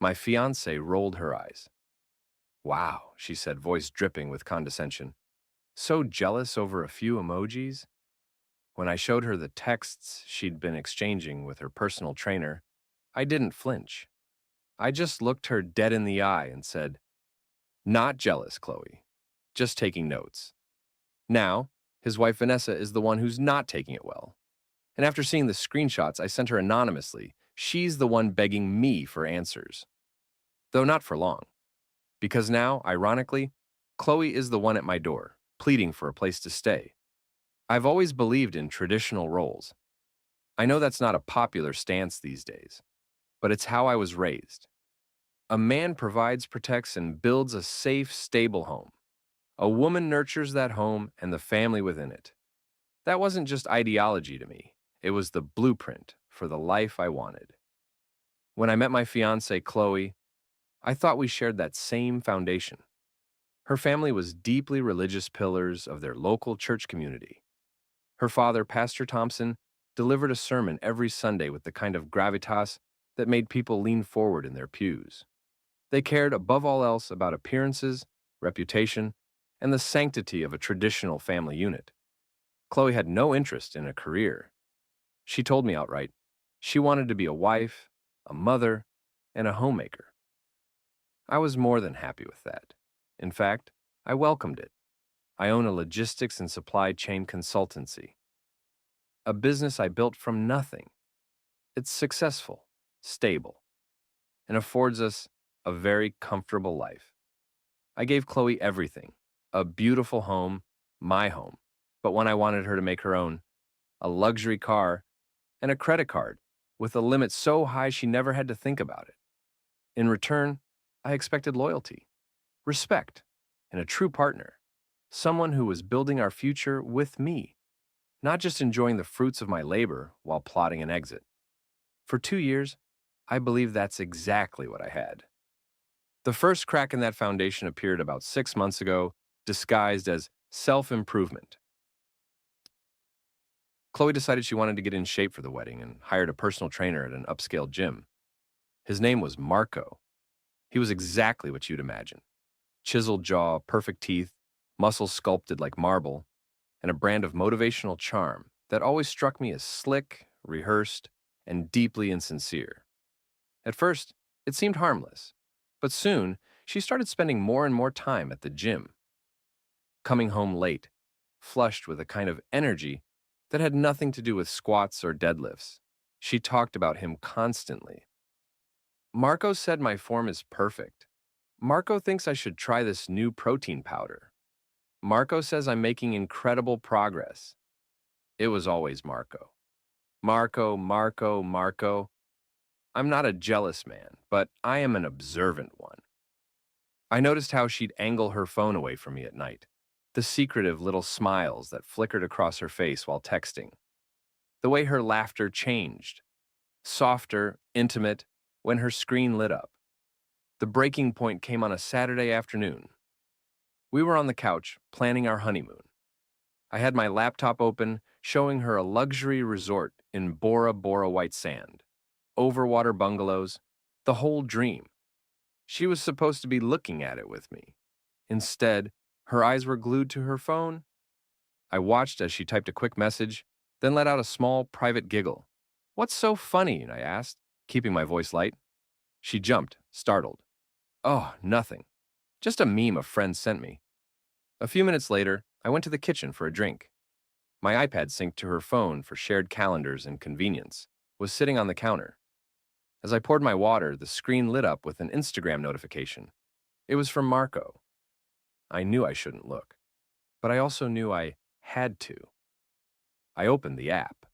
My fiancée rolled her eyes. Wow, she said, voice dripping with condescension. So jealous over a few emojis? When I showed her the texts she'd been exchanging with her personal trainer, I didn't flinch. I just looked her dead in the eye and said, "Not jealous, Chloe. Just taking notes." Now, his wife Vanessa is the one who's not taking it well. And after seeing the screenshots I sent her anonymously, she's the one begging me for answers. Though not for long. Because now, ironically, Chloe is the one at my door, pleading for a place to stay. I've always believed in traditional roles. I know that's not a popular stance these days, but it's how I was raised. A man provides, protects, and builds a safe, stable home. A woman nurtures that home and the family within it. That wasn't just ideology to me, it was the blueprint for the life I wanted. When I met my fiancée, Chloe, I thought we shared that same foundation. Her family was deeply religious pillars of their local church community. Her father, Pastor Thompson, delivered a sermon every Sunday with the kind of gravitas that made people lean forward in their pews. They cared above all else about appearances, reputation, and the sanctity of a traditional family unit. Chloe had no interest in a career. She told me outright she wanted to be a wife, a mother, and a homemaker. I was more than happy with that. In fact, I welcomed it. I own a logistics and supply chain consultancy, a business I built from nothing. It's successful, stable, and affords us a very comfortable life. I gave Chloe everything, a beautiful home, my home, but when I wanted her to make her own, a luxury car, and a credit card with a limit so high she never had to think about it. In return, I expected loyalty, respect, and a true partner, someone who was building our future with me, not just enjoying the fruits of my labor while plotting an exit. For 2 years, I believe that's exactly what I had. The first crack in that foundation appeared about 6 months ago, disguised as self-improvement. Chloe decided she wanted to get in shape for the wedding and hired a personal trainer at an upscale gym. His name was Marco. He was exactly what you'd imagine. Chiseled jaw, perfect teeth, muscles sculpted like marble, and a brand of motivational charm that always struck me as slick, rehearsed, and deeply insincere. At first, it seemed harmless, but soon she started spending more and more time at the gym, coming home late, flushed with a kind of energy that had nothing to do with squats or deadlifts. She talked about him constantly. Marco said my form is perfect. Marco thinks I should try this new protein powder. Marco says I'm making incredible progress. It was always Marco. Marco, Marco, Marco. I'm not a jealous man, but I am an observant one. I noticed how she'd angle her phone away from me at night, the secretive little smiles that flickered across her face while texting, the way her laughter changed, softer, intimate, when her screen lit up. The breaking point came on a Saturday afternoon. We were on the couch, planning our honeymoon. I had my laptop open, showing her a luxury resort in Bora Bora white sand, overwater bungalows, the whole dream. She was supposed to be looking at it with me. Instead, her eyes were glued to her phone. I watched as she typed a quick message, then let out a small, private giggle. "What's so funny?" I asked, keeping my voice light. She jumped, startled. "Oh, nothing. Just a meme a friend sent me." A few minutes later, I went to the kitchen for a drink. My iPad synced to her phone for shared calendars and convenience, was sitting on the counter. As I poured my water, the screen lit up with an Instagram notification. It was from Marco. I knew I shouldn't look, but I also knew I had to. I opened the app.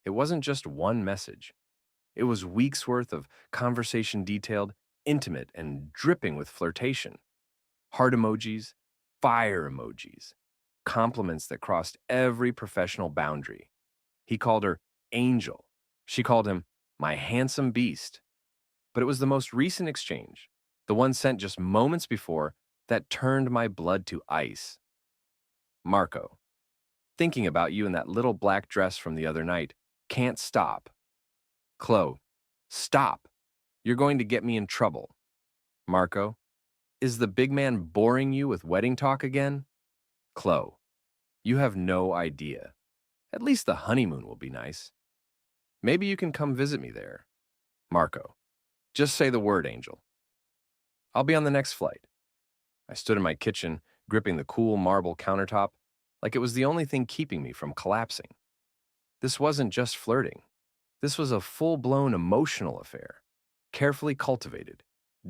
It wasn't just one message. It was weeks' worth of conversation detailed, intimate, and dripping with flirtation. Heart emojis, fire emojis, compliments that crossed every professional boundary. He called her Angel. She called him my handsome beast. But it was the most recent exchange, the one sent just moments before, that turned my blood to ice. "Marco, thinking about you in that little black dress from the other night. Can't stop." "Chloe, stop." You're going to get me in trouble. Marco, is the big man boring you with wedding talk again? Chloe, you have no idea. At least the honeymoon will be nice. Maybe you can come visit me there. Marco, just say the word, Angel. I'll be on the next flight. I stood in my kitchen, gripping the cool marble countertop like it was the only thing keeping me from collapsing. This wasn't just flirting. This was a full-blown emotional affair, carefully cultivated,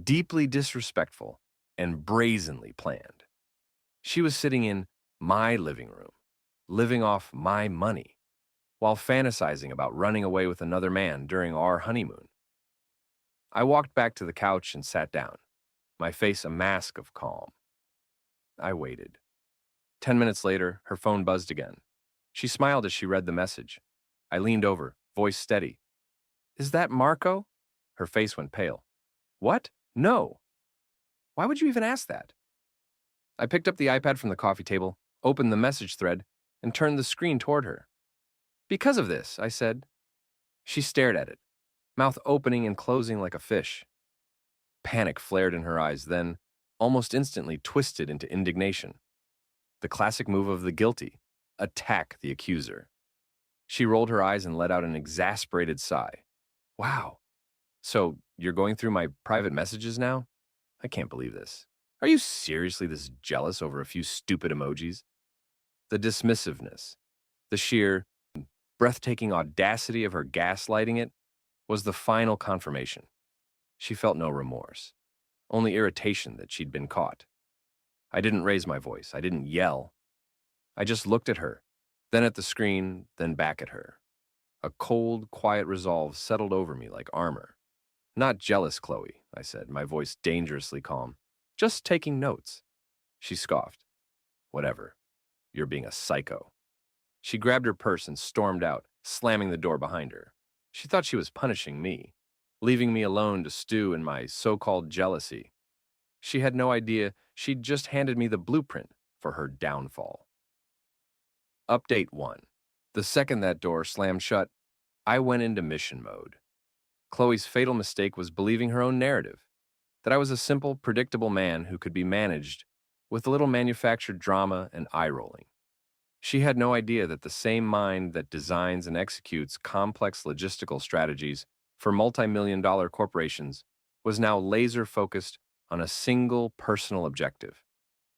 deeply disrespectful, and brazenly planned. She was sitting in my living room, living off my money, while fantasizing about running away with another man during our honeymoon. I walked back to the couch and sat down, my face a mask of calm. I waited. 10 minutes later, her phone buzzed again. She smiled as she read the message. I leaned over, voice steady. Is that Marco? Her face went pale. What? No. Why would you even ask that? I picked up the iPad from the coffee table, opened the message thread, and turned the screen toward her. Because of this, I said. She stared at it, mouth opening and closing like a fish. Panic flared in her eyes, then, almost instantly, twisted into indignation. The classic move of the guilty, attack the accuser. She rolled her eyes and let out an exasperated sigh. Wow. So, you're going through my private messages now? I can't believe this. Are you seriously this jealous over a few stupid emojis? The dismissiveness, the sheer, breathtaking audacity of her gaslighting it was the final confirmation. She felt no remorse, only irritation that she'd been caught. I didn't raise my voice. I didn't yell. I just looked at her, then at the screen, then back at her. A cold, quiet resolve settled over me like armor. Not jealous, Chloe, I said, my voice dangerously calm. Just taking notes. She scoffed. Whatever. You're being a psycho. She grabbed her purse and stormed out, slamming the door behind her. She thought she was punishing me, leaving me alone to stew in my so-called jealousy. She had no idea she'd just handed me the blueprint for her downfall. Update 1. The second that door slammed shut, I went into mission mode. Chloe's fatal mistake was believing her own narrative, that I was a simple, predictable man who could be managed with a little manufactured drama and eye-rolling. She had no idea that the same mind that designs and executes complex logistical strategies for multi-million-dollar corporations was now laser-focused on a single personal objective,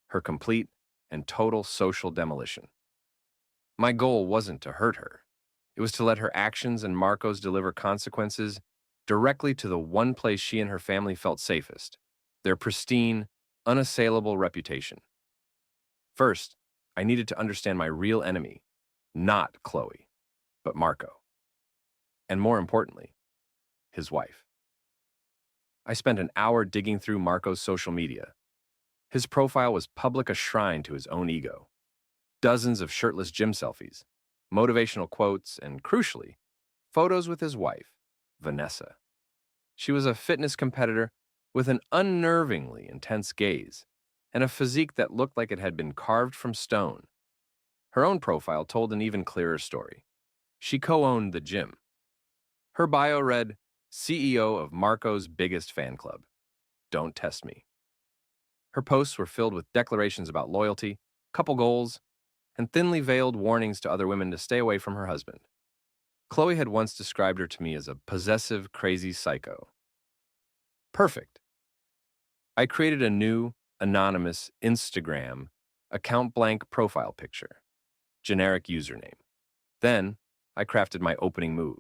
her complete and total social demolition. My goal wasn't to hurt her. It was to let her actions and Marco's deliver consequences directly to the one place she and her family felt safest, their pristine, unassailable reputation. First, I needed to understand my real enemy, not Chloe, but Marco. And more importantly, his wife. I spent an hour digging through Marco's social media. His profile was public a shrine to his own ego. Dozens of shirtless gym selfies, motivational quotes, and crucially, photos with his wife, Vanessa. She was a fitness competitor with an unnervingly intense gaze and a physique that looked like it had been carved from stone. Her own profile told an even clearer story. She co-owned the gym. Her bio read, CEO of Marco's biggest fan club. Don't test me. Her posts were filled with declarations about loyalty, couple goals, and thinly veiled warnings to other women to stay away from her husband. Chloe had once described her to me as a possessive, crazy psycho. Perfect. I created a new, anonymous Instagram account blank profile picture, generic username. Then, I crafted my opening move.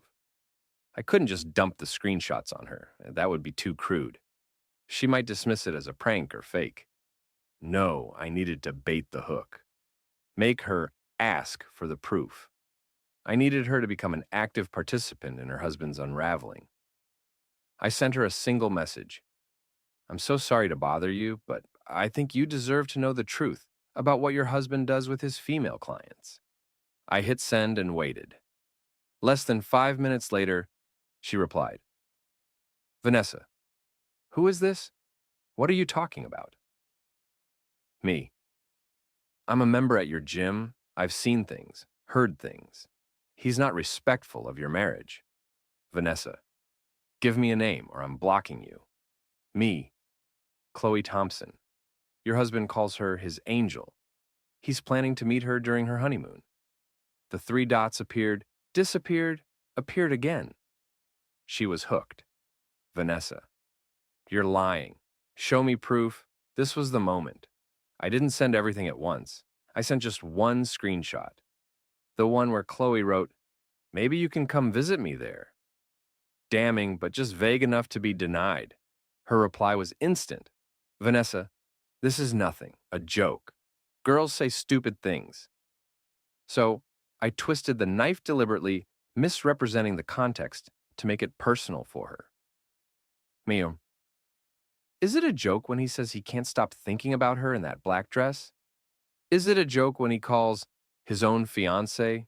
I couldn't just dump the screenshots on her. That would be too crude. She might dismiss it as a prank or fake. No, I needed to bait the hook. Make her ask for the proof. I needed her to become an active participant in her husband's unraveling. I sent her a single message. I'm so sorry to bother you, but I think you deserve to know the truth about what your husband does with his female clients. I hit send and waited. Less than 5 minutes later, she replied, Vanessa, who is this? What are you talking about? Me. I'm a member at your gym. I've seen things, heard things. He's not respectful of your marriage. Vanessa. Give me a name or I'm blocking you. Me, Chloe Thompson. Your husband calls her his angel. He's planning to meet her during her honeymoon. The three dots appeared, disappeared, appeared again. She was hooked. Vanessa. You're lying. Show me proof. This was the moment. I didn't send everything at once. I sent just one screenshot. The one where Chloe wrote, "Maybe you can come visit me there." Damning, but just vague enough to be denied. Her reply was instant. Vanessa, this is nothing, a joke. Girls say stupid things. So, I twisted the knife deliberately, misrepresenting the context to make it personal for her. Mio, is it a joke when he says he can't stop thinking about her in that black dress? Is it a joke when he calls his own fiancé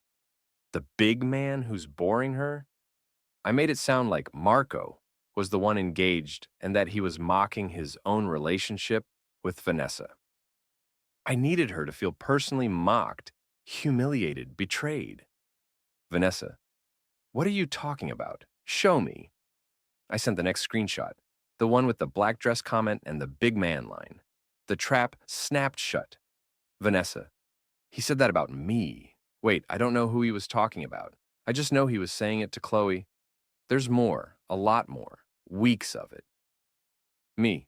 the big man who's boring her? I made it sound like Marco was the one engaged and that he was mocking his own relationship with Vanessa. I needed her to feel personally mocked, humiliated, betrayed. Vanessa, what are you talking about? Show me. I sent the next screenshot, the one with the black dress comment and the big man line. The trap snapped shut. Vanessa, he said that about me. Wait, I don't know who he was talking about. I just know he was saying it to Chloe. There's more, a lot more, weeks of it. Me,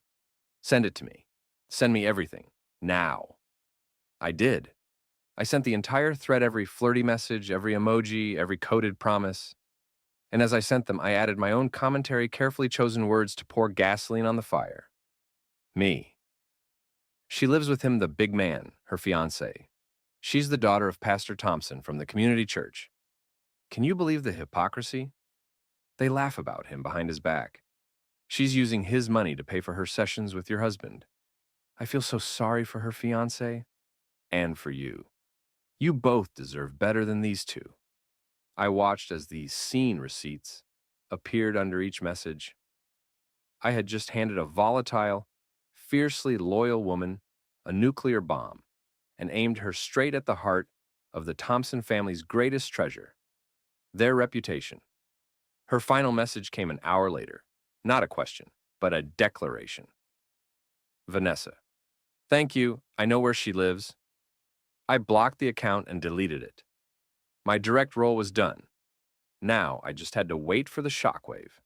send it to me. Send me everything, now. I did. I sent the entire thread, every flirty message, every emoji, every coded promise. And as I sent them, I added my own commentary, carefully chosen words to pour gasoline on the fire. Me. She lives with him, the big man, her fiancé. She's the daughter of Pastor Thompson from the community church. Can you believe the hypocrisy? They laugh about him behind his back. She's using his money to pay for her sessions with your husband. I feel so sorry for her fiancé and for you. You both deserve better than these two. I watched as the scene receipts appeared under each message. I had just handed a volatile, fiercely loyal woman a nuclear bomb and aimed her straight at the heart of the Thompson family's greatest treasure, their reputation. Her final message came an hour later, not a question, but a declaration. Vanessa, thank you, I know where she lives. I blocked the account and deleted it. My direct role was done. Now I just had to wait for the shockwave.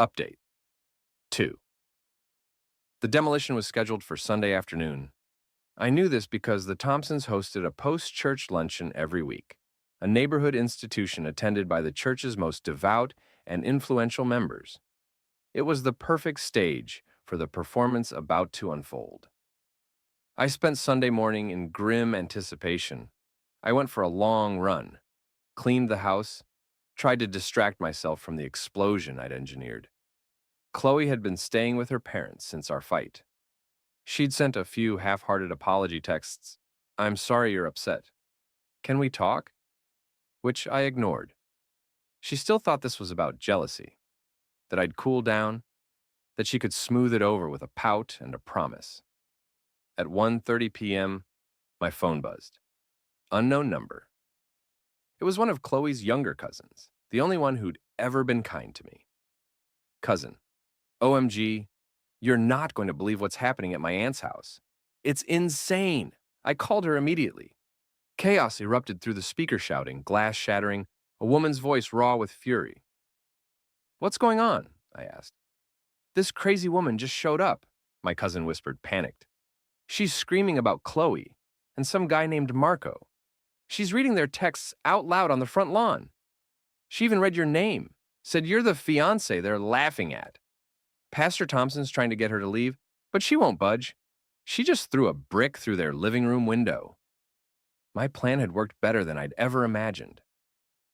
Update 2. The demolition was scheduled for Sunday afternoon. I knew this because the Thompsons hosted a post-church luncheon every week, a neighborhood institution attended by the church's most devout and influential members. It was the perfect stage for the performance about to unfold. I spent Sunday morning in grim anticipation. I went for a long run, cleaned the house, tried to distract myself from the explosion I'd engineered. Chloe had been staying with her parents since our fight. She'd sent a few half-hearted apology texts. I'm sorry you're upset. Can we talk? Which I ignored. She still thought this was about jealousy, that I'd cool down, that she could smooth it over with a pout and a promise. At 1:30 p.m., my phone buzzed. Unknown number. It was one of Chloe's younger cousins, the only one who'd ever been kind to me. Cousin, OMG, you're not going to believe what's happening at my aunt's house. It's insane. I called her immediately. Chaos erupted through the speaker, shouting, glass shattering, a woman's voice raw with fury. What's going on? I asked. This crazy woman just showed up, my cousin whispered, panicked. She's screaming about Chloe and some guy named Marco. She's reading their texts out loud on the front lawn. She even read your name, said you're the fiancé they're laughing at. Pastor Thompson's trying to get her to leave, but she won't budge. She just threw a brick through their living room window. My plan had worked better than I'd ever imagined.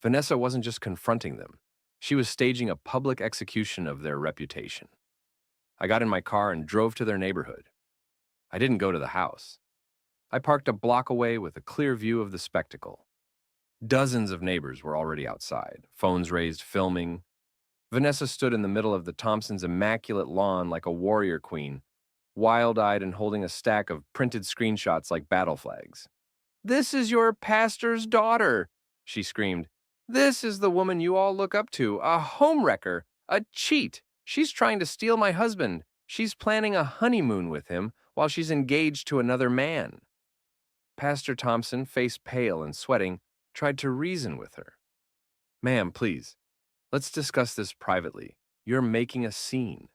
Vanessa wasn't just confronting them. She was staging a public execution of their reputation. I got in my car and drove to their neighborhood. I didn't go to the house. I parked a block away with a clear view of the spectacle. Dozens of neighbors were already outside, phones raised, filming. Vanessa stood in the middle of the Thompsons' immaculate lawn like a warrior queen, wild-eyed and holding a stack of printed screenshots like battle flags. "This is your pastor's daughter," she screamed. "This is the woman you all look up to, a homewrecker, A cheat! She's trying to steal my husband. She's planning a honeymoon with him while she's engaged to another man. Pastor Thompson, face pale and sweating, tried to reason with her. Ma'am, please, let's discuss this privately. You're making a scene.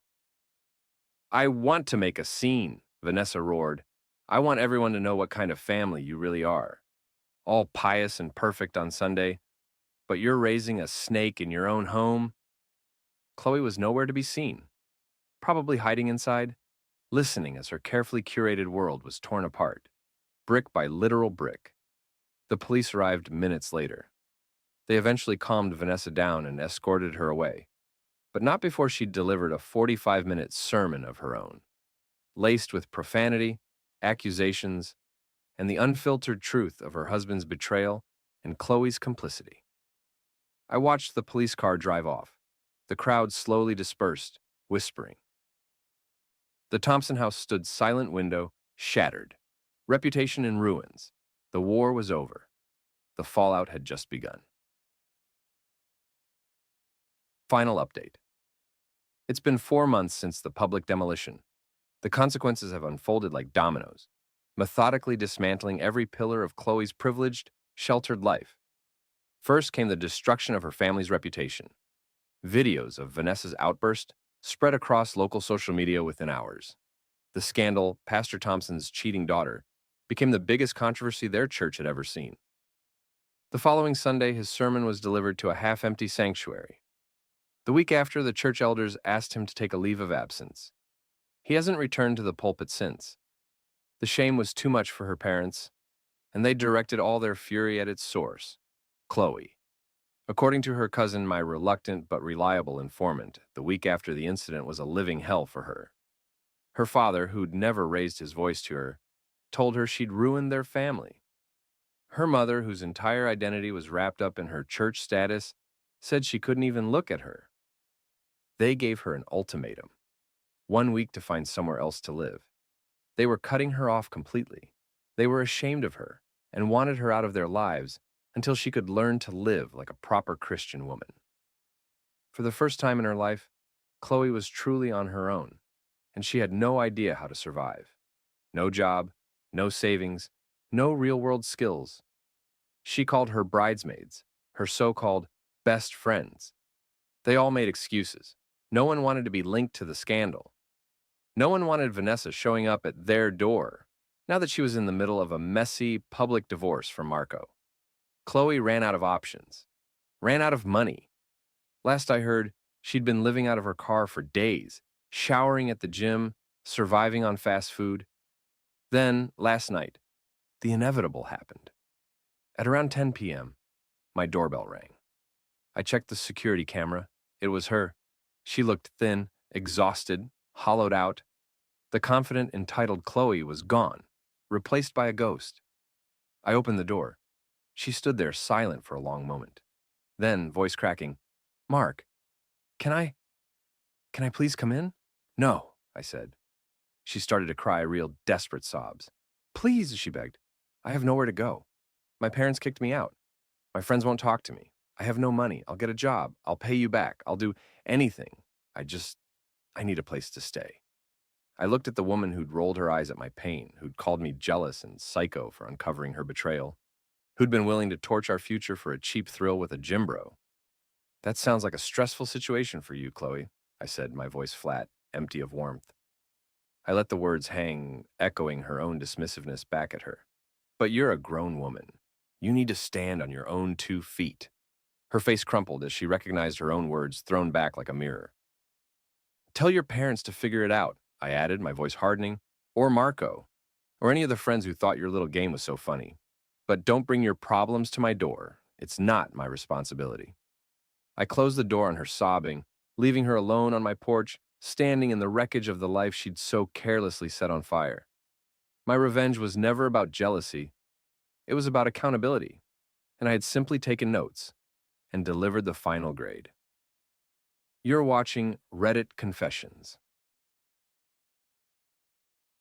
I want to make a scene, Vanessa roared. I want everyone to know what kind of family you really are. All pious and perfect on Sunday, but you're raising a snake in your own home? Chloe was nowhere to be seen, probably hiding inside, listening as her carefully curated world was torn apart, brick by literal brick. The police arrived minutes later. They eventually calmed Vanessa down and escorted her away, but not before she'd delivered a 45-minute sermon of her own, laced with profanity, accusations, and the unfiltered truth of her husband's betrayal and Chloe's complicity. I watched the police car drive off. The crowd slowly dispersed, whispering. The Thompson house stood silent window, shattered. Reputation in ruins. The war was over. The fallout had just begun. Final update. It's been 4 months since the public demolition. The consequences have unfolded like dominoes, methodically dismantling every pillar of Chloe's privileged, sheltered life. First came the destruction of her family's reputation. Videos of Vanessa's outburst spread across local social media within hours. The scandal, Pastor Thompson's cheating daughter, became the biggest controversy their church had ever seen. The following Sunday, his sermon was delivered to a half-empty sanctuary. The week after, the church elders asked him to take a leave of absence. He hasn't returned to the pulpit since. The shame was too much for her parents, and they directed all their fury at its source, Chloe. According to her cousin, my reluctant but reliable informant, the week after the incident was a living hell for her. Her father, who'd never raised his voice to her, told her she'd ruined their family. Her mother, whose entire identity was wrapped up in her church status, said she couldn't even look at her. They gave her an ultimatum: 1 week to find somewhere else to live. They were cutting her off completely. They were ashamed of her and wanted her out of their lives until she could learn to live like a proper Christian woman. For the first time in her life, Chloe was truly on her own, and she had no idea how to survive. No job, no savings, no real-world skills. She called her bridesmaids, her so-called best friends. They all made excuses. No one wanted to be linked to the scandal. No one wanted Vanessa showing up at their door, now that she was in the middle of a messy, public divorce from Marco. Chloe ran out of options, ran out of money. Last I heard, she'd been living out of her car for days, showering at the gym, surviving on fast food. Then, last night, the inevitable happened. At around 10 p.m., my doorbell rang. I checked the security camera. It was her. She looked thin, exhausted, hollowed out. The confident, entitled Chloe was gone, replaced by a ghost. I opened the door. She stood there silent for a long moment. Then, voice cracking, "Mark, can I please come in?" "No," I said. She started to cry real desperate sobs. "Please," she begged. "I have nowhere to go. My parents kicked me out. My friends won't talk to me. I have no money. I'll get a job. I'll pay you back. I'll do anything. I need a place to stay." I looked at the woman who'd rolled her eyes at my pain, who'd called me jealous and psycho for uncovering her betrayal, who'd been willing to torch our future for a cheap thrill with a gym bro. "That sounds like a stressful situation for you, Chloe," I said, my voice flat, empty of warmth. I let the words hang, echoing her own dismissiveness back at her. "But you're a grown woman. You need to stand on your own 2 feet. Her face crumpled as she recognized her own words thrown back like a mirror. "Tell your parents to figure it out," I added, my voice hardening, "or Marco, or any of the friends who thought your little game was so funny. But don't bring your problems to my door. It's not my responsibility." I closed the door on her sobbing, leaving her alone on my porch, standing in the wreckage of the life she'd so carelessly set on fire. My revenge was never about jealousy. It was about accountability, and I had simply taken notes and delivered the final grade. You're watching Reddit Confessions.